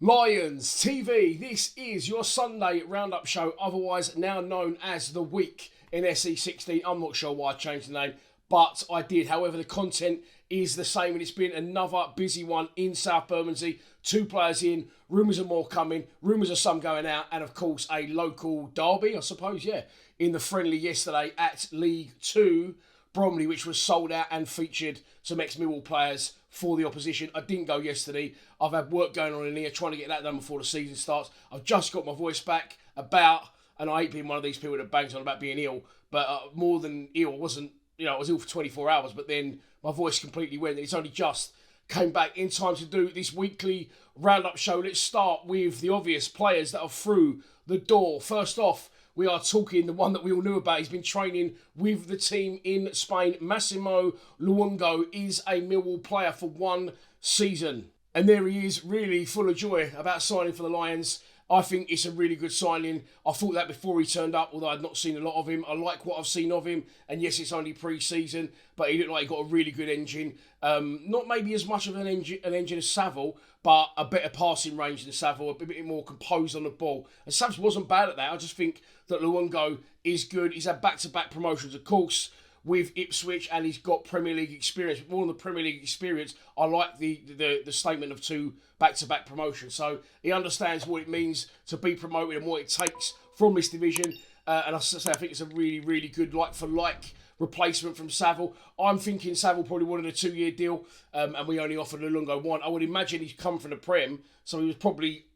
Lions TV, this is your Sunday roundup show, otherwise now known as The Week in SE16. I'm not sure why I changed the name, but I did. However, the content is the same, and it's been another busy one in South Bermondsey. 2 players in, rumours of more coming, rumours of some going out, and of course a local derby, I suppose, in the friendly yesterday at League 2. Bromley, which was sold out and featured some ex-Millwall players for the opposition. I didn't go yesterday. I've had work going on in here, trying to get that done before the season starts. I've just got my voice back and I hate being one of these people that bangs on about being ill, but more than ill, I wasn't, I was ill for 24 hours, but then my voice completely went, and it's only just came back in time to do this weekly roundup show. Let's start with the obvious players that are through the door. First off, we are talking the one that we all knew about. He's been training with the team in Spain. Massimo Luongo is a Millwall player for 1 season. And there he is, really full of joy about signing for the Lions. I think it's a really good signing. I thought that before he turned up, although I'd not seen a lot of him. I like what I've seen of him. And yes, it's only pre-season, but he looked like he got a really good engine. Not maybe as much of an engine as Saville, but a better passing range than Saville, a bit more composed on the ball. And Saville wasn't bad at that. I just think that Luongo is good. He's had back-to-back promotions, of course, with Ipswich, and he's got Premier League experience. But more than the Premier League experience, I like the statement of 2 back-to-back promotions. So he understands what it means to be promoted and what it takes from this division. And I think it's a really, really good like-for-like replacement from Saville. I'm thinking Saville probably wanted a 2-year deal, and we only offered Luongo 1. I would imagine he's come from the Prem, so he was probably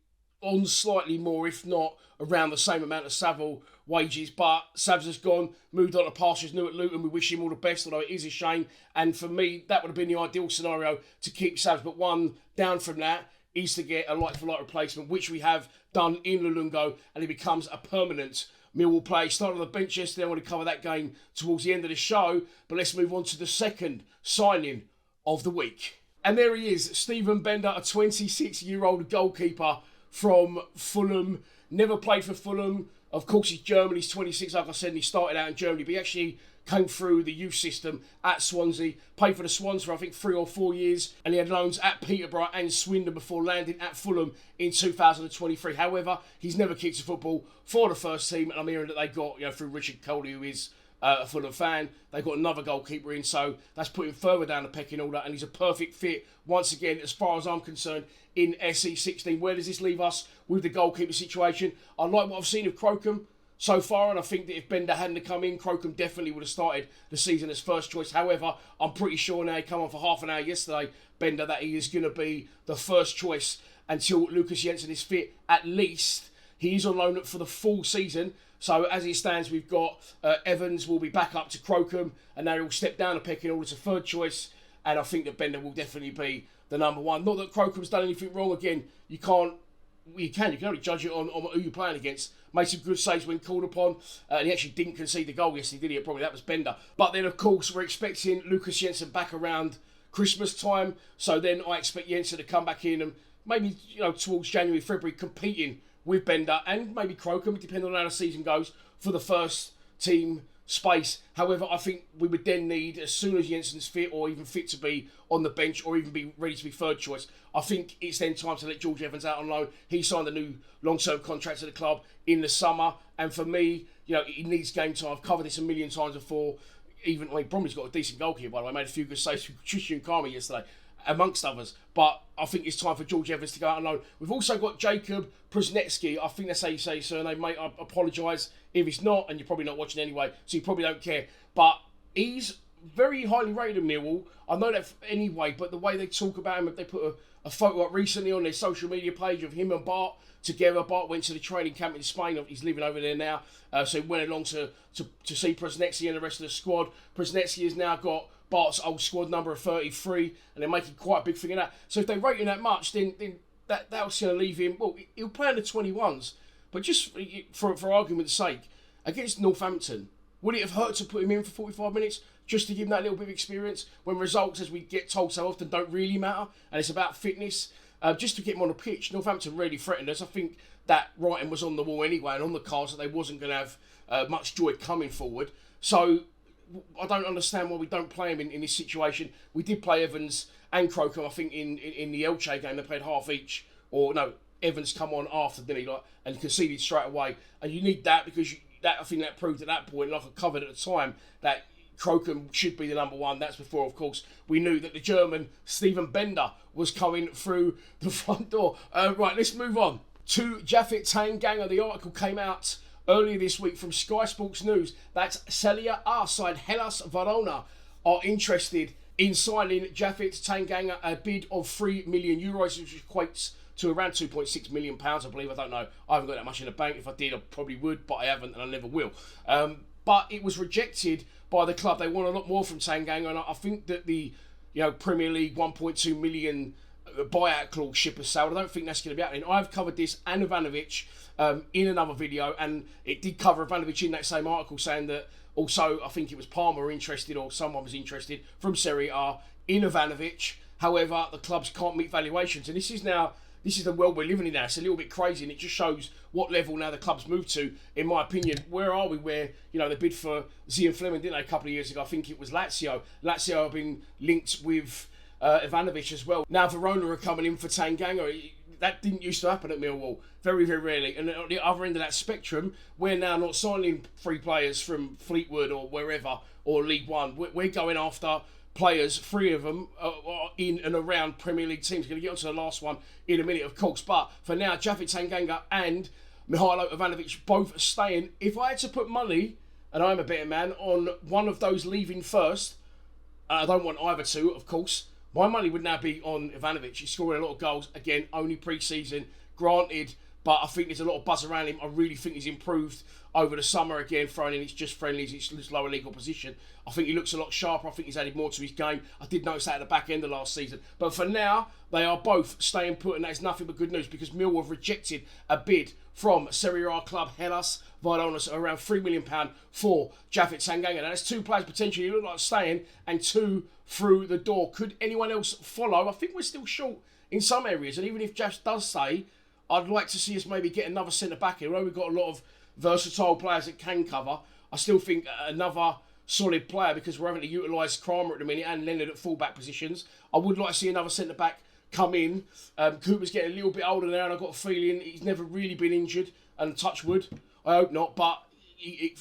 on slightly more, if not around the same amount of Saville wages. But Savs has gone, moved on to pastures new at Luton. We wish him all the best, although it is a shame. And for me, that would have been the ideal scenario to keep Savs. But one down from that is to get a like-for-like replacement, which we have done in Luongo, and he becomes a permanent Millwall player. He started on the bench yesterday. I want to cover that game towards the end of the show. But let's move on to the second signing of the week. And there he is, Steven Bender, a 26-year-old goalkeeper from Fulham. Never played for Fulham. Of course, he's German. He's 26, like I said, and he started out in Germany. But he actually came through the youth system at Swansea. Played for the Swans for, I think, 3 or 4 years. And he had loans at Peterborough and Swindon before landing at Fulham in 2023. However, he's never kicked a football for the first team. And I'm hearing that they got, through Richard Coley, who is a Fulham fan, they got another goalkeeper in. So that's put him further down the pecking order. And he's a perfect fit, once again, as far as I'm concerned, in SE16. Where does this leave us with the goalkeeper situation? I like what I've seen of Crocombe so far, and I think that if Bender hadn't come in, Crocombe definitely would have started the season as first choice. However, I'm pretty sure now he came on for half an hour yesterday, Bender, that he is going to be the first choice until Lucas Jensen is fit. At least he is on loan for the full season. So as it stands, we've got Evans will be back up to Crocombe, and now he'll step down a pecking order to third choice. And I think that Bender will definitely be the number 1. Not that Crocombe's done anything wrong. Again, you can only judge it on who you're playing against. Made some good saves when called upon, and he actually didn't concede the goal yesterday, did he? Probably that was Bender. But then, of course, we're expecting Lucas Jensen back around Christmas time. So then I expect Jensen to come back in and maybe, towards January, February, competing with Bender and maybe Crocombe, depending on how the season goes, for the first team space. However, I think we would then need, as soon as Jensen's fit or even fit to be on the bench or even be ready to be third choice, I think it's then time to let George Evans out on loan. He signed a new long-term contract at the club in the summer, and for me, he needs game time. I've covered this a million times before. Bromley's got a decent goalkeeper, by the way. Made a few good saves with Tristan Karmi yesterday, amongst others. But I think it's time for George Evans to go out on loan. We've also got Jacob Prusnetsky. I think that's how you say his surname, mate. I apologise if it's not, and you're probably not watching anyway, so you probably don't care. But he's very highly rated in Millwall. I know that anyway, but the way they talk about him, they put a photo up recently on their social media page of him and Bart together. Bart went to the training camp in Spain. He's living over there now. So he went along to see Prusnetsky and the rest of the squad. Prusnetsky has now got Bart's old squad number of 33, and they're making quite a big thing of that. So if they rate him that much, then that's going to leave him. Well, he'll play in the 21s, but just for argument's sake, against Northampton, would it have hurt to put him in for 45 minutes just to give him that little bit of experience when results, as we get told so often, don't really matter, and it's about fitness? Just to get him on the pitch. Northampton really threatened us. I think that writing was on the wall anyway, and on the cards that they wasn't going to have much joy coming forward. So I don't understand why we don't play him in this situation. We did play Evans and Crocombe, I think, in the Elche game. They played half each, or no, Evans come on after, didn't he? And conceded straight away. And you need that because I think that proved at that point, like I covered at the time, that Crocombe should be the number one. That's before, of course, we knew that the German Steven Bender was coming through the front door. Right, let's move on to Japhet Tanganga. The article came out earlier this week from Sky Sports News that Serie A side Hellas Verona are interested in signing Japhet Tanganga, a bid of €3 million, which equates to around £2.6 million, I believe. I don't know. I haven't got that much in the bank. If I did, I probably would, but I haven't, and I never will. But it was rejected by the club. They want a lot more from Tanganga, and I think that the Premier League 1.2 million buyout clause ship has sailed. I don't think that's going to be happening. I've covered this and Ivanovic in another video, and it did cover Ivanovic in that same article, saying that also I think it was Palmer interested, or someone was interested from Serie A in Ivanovic. However, the clubs can't meet valuations, and this is the world we're living in now. It's a little bit crazy, and it just shows what level now the clubs move to, in my opinion. Where are we? Where, they bid for Zian Fleming, didn't they, a couple of years ago? I think it was Lazio. Lazio have been linked with Ivanovic as well. Now Verona are coming in for Tanganga. That didn't used to happen at Millwall. Very, very rarely. And at the other end of that spectrum, we're now not signing free players from Fleetwood or wherever, or League One. We're going after players, 3 of them, in and around Premier League teams. Going to get onto the last one in a minute, of course. But for now, Japhet Tanganga and Mihailo Ivanovic both staying. If I had to put money, and I'm a better man, on one of those leaving first, I don't want either two, of course, my money would now be on Ivanovic. He's scoring a lot of goals. Again, only pre-season, granted, but I think there's a lot of buzz around him. I really think he's improved over the summer. Again, throwing in it's just friendlies, it's lower league opposition. I think he looks a lot sharper. I think he's added more to his game. I did notice that at the back end of last season. But for now, they are both staying put, and that is nothing but good news, because Millwall have rejected a bid from Serie A club Hellas Verona, around £3 million for Japhet Tanganga. Now, that's 2 players potentially look like staying, and 2 through the door. Could anyone else follow? I think we're still short in some areas, and even if Jaff does say, I'd like to see us maybe get another centre-back here. Although we've got a lot of versatile players that can cover, I still think another solid player, because we're having to utilise Kramer at the minute and Leonard at full-back positions. I would like to see another centre-back come in. Cooper's getting a little bit older now, and I've got a feeling he's never really been injured, and touch wood, I hope not, but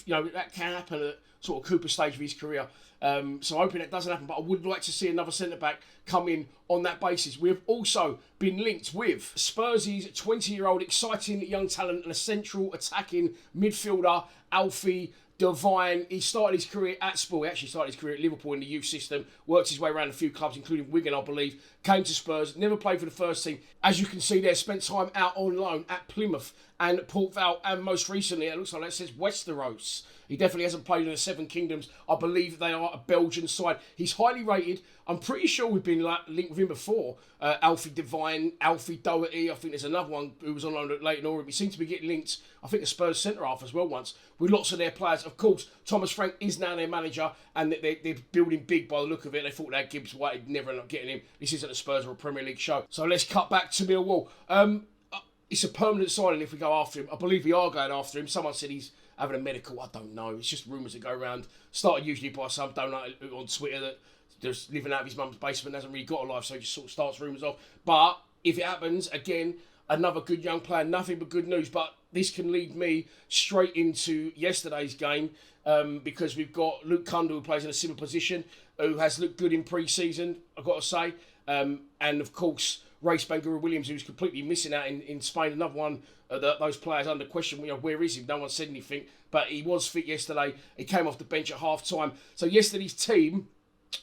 that can happen at sort of Cooper stage of his career. So I'm hoping that doesn't happen, but I would like to see another centre-back come in on that basis. We have also been linked with Spurs' 20-year-old exciting young talent and a central attacking midfielder, Alfie Devine. He started his career at Spurs. He actually started his career at Liverpool in the youth system, worked his way around a few clubs, including Wigan, I believe, came to Spurs, never played for the first team. As you can see there, spent time out on loan at Plymouth and Port Vale, and most recently, it looks like that says Westeros. He definitely hasn't played in the Seven Kingdoms. I believe they are a Belgian side. He's highly rated. I'm pretty sure we've been linked with him before. Alfie Devine, Alfie Doherty. I think there's another one who was on loan at Leighton Orient. We seem to be getting linked, I think, a Spurs centre-half as well once, with lots of their players. Of course, Thomas Frank is now their manager, and they're building big by the look of it. They thought they had Gibbs White, never end up getting him. This isn't a Spurs or a Premier League show. So let's cut back to Millwall. It's a permanent signing if we go after him. I believe we are going after him. Someone said he's having a medical. I don't know. It's just rumours that go around. Started usually by some donut on Twitter that just living out of his mum's basement, hasn't really got a life, so he just sort of starts rumours off. But if it happens, again, another good young player, nothing but good news. But this can lead me straight into yesterday's game, because we've got Luke Cundle, who plays in a similar position, who has looked good in pre-season, I've got to say. And of course, Race Bangura Williams, who's completely missing out in Spain, another one of those players under question. Where is he? No one said anything, but he was fit yesterday. He came off the bench at half-time. So yesterday's team,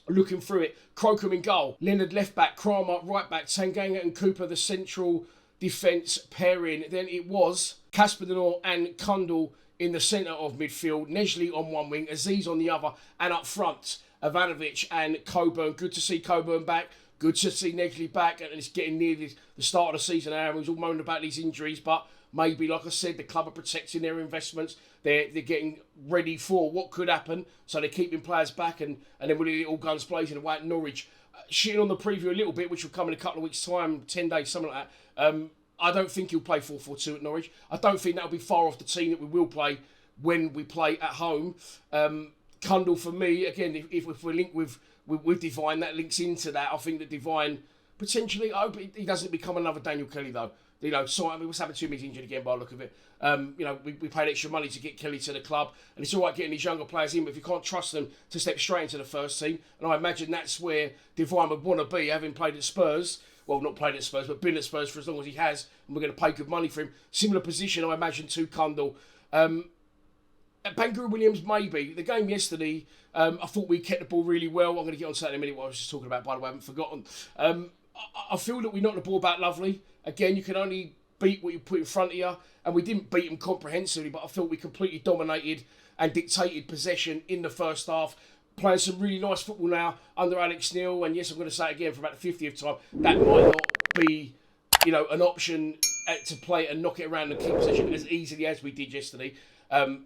looking through it, Crocombe in goal, Leonard left back, Kramer right back, Tanganga and Cooper the central defence pairing. Then it was Casper Denor and Cundle in the centre of midfield, Nesley on one wing, Aziz on the other, and up front, Ivanovic and Coburn. Good to see Coburn back. Good to see Negley back, and it's getting near the start of the season now. He's all moaning about these injuries, but maybe, like I said, the club are protecting their investments. They're getting ready for what could happen, so they're keeping players back, and then really all guns blazing away at Norwich. Shitting on the preview a little bit, which will come in a couple of weeks' time, 10 days, something like that. I don't think he'll play 4-4-2 at Norwich. I don't think that'll be far off the team that we will play when we play at home. Cundle, for me, again, if we're linked with Devine, that links into that. I think that Devine, potentially, I hope he doesn't become another Daniel Kelly, though. what's happened to him? He's injured again by the look of it. We paid extra money to get Kelly to the club, and it's all right getting these younger players in, but if you can't trust them to step straight into the first team, and I imagine that's where Devine would want to be, having played at Spurs. Well, not played at Spurs, but been at Spurs for as long as he has, and we're going to pay good money for him. Similar position, I imagine, to Cundall. Bangura Williams, maybe. The game yesterday, I thought we kept the ball really well. I'm going to get on to that in a minute, what I was just talking about, by the way, I haven't forgotten. I feel that we knocked the ball back lovely. Again, you can only beat what you put in front of you, and we didn't beat them comprehensively, but I felt we completely dominated and dictated possession in the first half. Playing some really nice football now under Alex Neil, and yes, I'm going to say it again for about the 50th time, that might not be, an option to play and knock it around and keep possession as easily as we did yesterday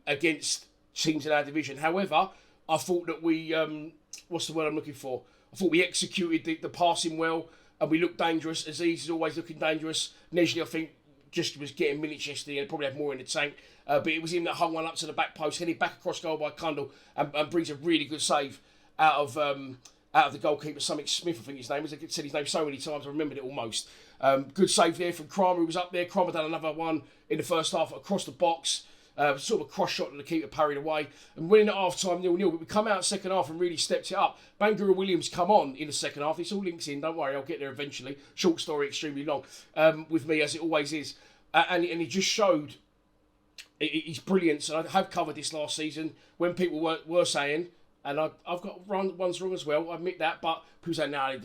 against teams in our division. However, I thought that we, what's the word I'm looking for? I thought we executed the passing well, and we looked dangerous. Aziz is always looking dangerous. Nesley, I think, just was getting minutes yesterday and probably had more in the tank. But it was him that hung one up to the back post, headed back across goal by Cundall, and brings a really good save out of the goalkeeper, Summit Smith, I think his name was. I said his name so many times, I remembered it almost. Good save there from Kramer, who was up there. Kramer done another one in the first half across the box. Sort of a cross shot that the keeper parried away. And winning at half-time 0-0. But we come out second half and really stepped it up. Bangura Williams come on in the second half. This all links in, don't worry, I'll get there eventually. Short story, extremely long, with me, as it always is. And he just showed his brilliance. And I have covered this last season when people were saying, and I've got ones wrong as well, I admit that, but people say, no,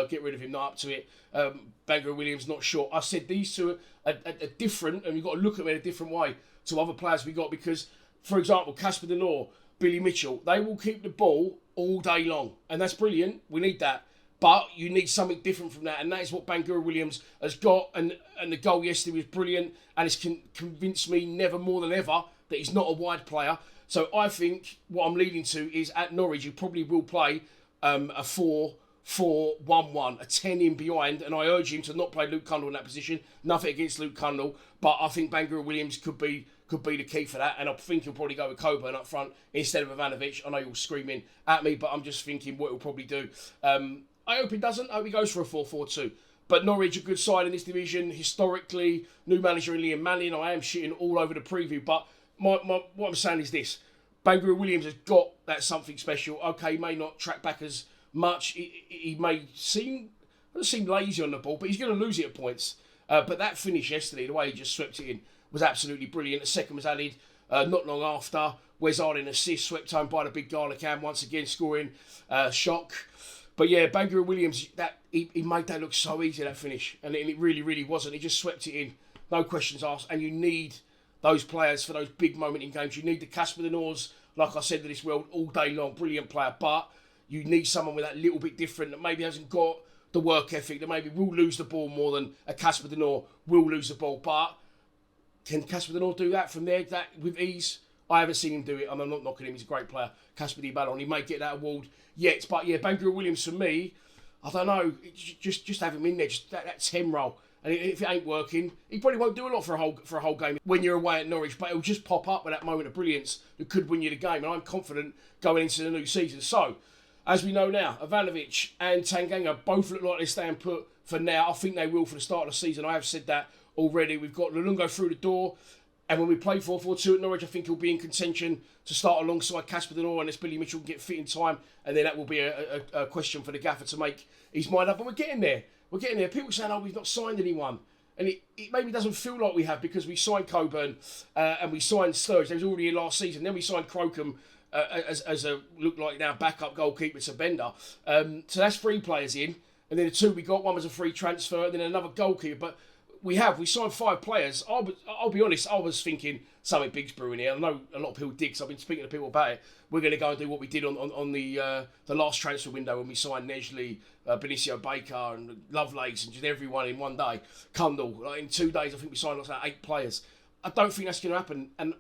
get rid of him, not up to it. Bangura Williams, not sure. I said these two are different, and you've got to look at them in a different way to other players we got, because, for example, Casper Denor, Billy Mitchell, they will keep the ball all day long, and that's brilliant. We need that, but you need something different from that, and that is what Bangura Williams has got. And the goal yesterday was brilliant, and it's convinced me never more than ever that he's not a wide player. So I think what I'm leading to is at Norwich you probably will play a 4-4-1-1, a 10 in behind, and I urge him to not play Luke Cundall in that position. Nothing against Luke Cundall, but I think Bangura Williams could be the key for that, and I think he'll probably go with Coburn up front instead of Ivanovic. I know you're screaming at me, but I'm just thinking what he'll probably do. I hope he doesn't. I hope he goes for a 4-4-2. But Norwich, a good side in this division, historically, new manager in Liam Manning. I am shitting all over the preview, but what I'm saying is this. Bangura Williams has got that something special. Okay, he may not track back as much. He may seem lazy on the ball, but he's going to lose it at points. But that finish yesterday, the way he just swept it in, was absolutely brilliant. The second was added not long after. Wes Arden assist, swept home by the big Garlicam, once again scoring. Shock. But yeah, Bangura Williams, he made that look so easy, that finish. And it really, really wasn't. He just swept it in. No questions asked. And you need those players for those big moment in games. You need the Casper Denors, like I said to this world, all day long. Brilliant player. But you need someone with that little bit different, that maybe hasn't got the work ethic, that maybe will lose the ball more than a Casper Denor will lose the ball. But can Casper Denor do that from there with ease? I haven't seen him do it, and I'm not knocking him. He's a great player. Casper Di Ballon, he may get that award yet. But yeah, Bangura Williams, for me, I don't know, just have him in there, just that 10 role. And if it ain't working, he probably won't do a lot for a whole game when you're away at Norwich, but it'll just pop up with that moment of brilliance that could win you the game. And I'm confident going into the new season. So, as we know now, Ivanovic and Tanganga both look like they're staying put for now. I think they will for the start of the season. I have said that already. We've got Luongo through the door. And when we play 4-4-2 at Norwich, I think he'll be in contention to start alongside Casper Denor, unless Billy Mitchell can get fit in time. And then that will be a question for the gaffer to make his mind up. But we're getting there. We're getting there. People saying, we've not signed anyone. And it maybe doesn't feel like we have, because we signed Coburn and we signed Sturridge. They was already here last season. Then we signed Crocombe as a look like now backup goalkeeper to Bender. So that's 3 players in. And then the 2 we got, one was a free transfer, and then another goalkeeper. But we signed 5 players. I'll be honest, I was thinking something big's brewing here. I know a lot of people did, because I've been speaking to people about it. We're going to go and do what we did on the last transfer window when we signed Nesley, Benicio Baker and Lovelace and just everyone in one day. Cundall. Like in 2 days, I think we signed like 8 players. I don't think that's going to happen, and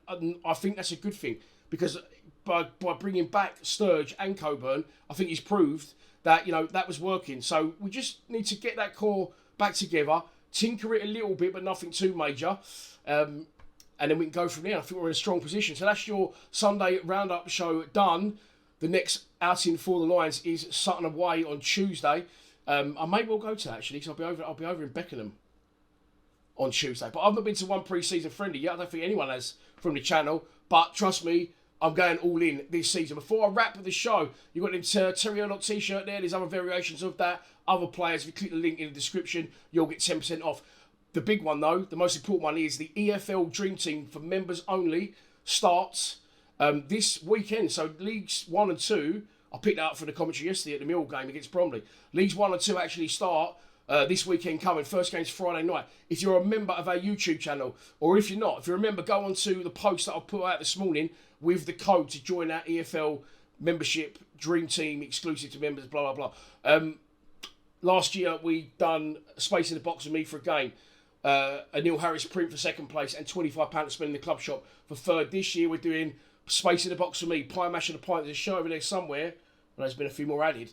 I think that's a good thing, because by bringing back Sturridge and Coburn, I think he's proved that that was working. So we just need to get that core back together, tinker it a little bit, but nothing too major. And then we can go from there. I think we're in a strong position. So that's your Sunday roundup show done. The next outing for the Lions is Sutton away on Tuesday. I may well go to that, actually, because I'll be over in Beckenham. on Tuesday. But I've not been to one pre-season friendly yet. I don't think anyone has from the channel. But trust me, I'm going all in this season. Before I wrap up the show, you've got the Terry O'Lock t-shirt there. There's other variations of that. Other players, if you click the link in the description, you'll get 10% off. The big one, though, the most important one is the EFL Dream Team for members only starts this weekend. So Leagues 1 and 2, I picked that up for the commentary yesterday at the Millwall game against Bromley. Leagues 1 and 2 actually start this weekend coming. First game's Friday night. If you're a member of our YouTube channel, or if you're not, if you remember, go on to the post that I put out this morning with the code to join our EFL membership Dream Team exclusive to members, blah, blah, blah. Last year, we done Space in the Box with me for a game. A Neil Harris print for second place and £25 to spend in the club shop for third. This year, we're doing Space in the Box for me, Pie Mash and the Pint. There's a shirt over there somewhere. Well, there's been a few more added.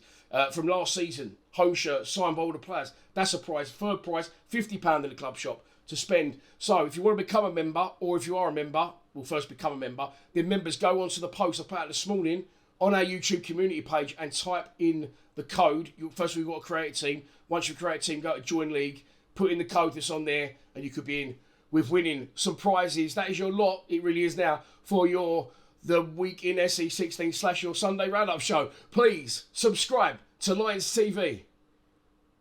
From last season, home shirt, signed by all the players. That's a prize. Third prize, £50 in the club shop to spend. So if you want to become a member, or if you are a member, well, first become a member, then members go onto the post I put out this morning on our YouTube community page and type in the code. First, we've got to create a team. Once you create a team, go to Join League, put in the code that's on there, and you could be in with winning some prizes. That is your lot. It really is now for the week in SE16 / your Sunday roundup show. Please subscribe to Lions TV.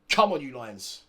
Come on, you Lions.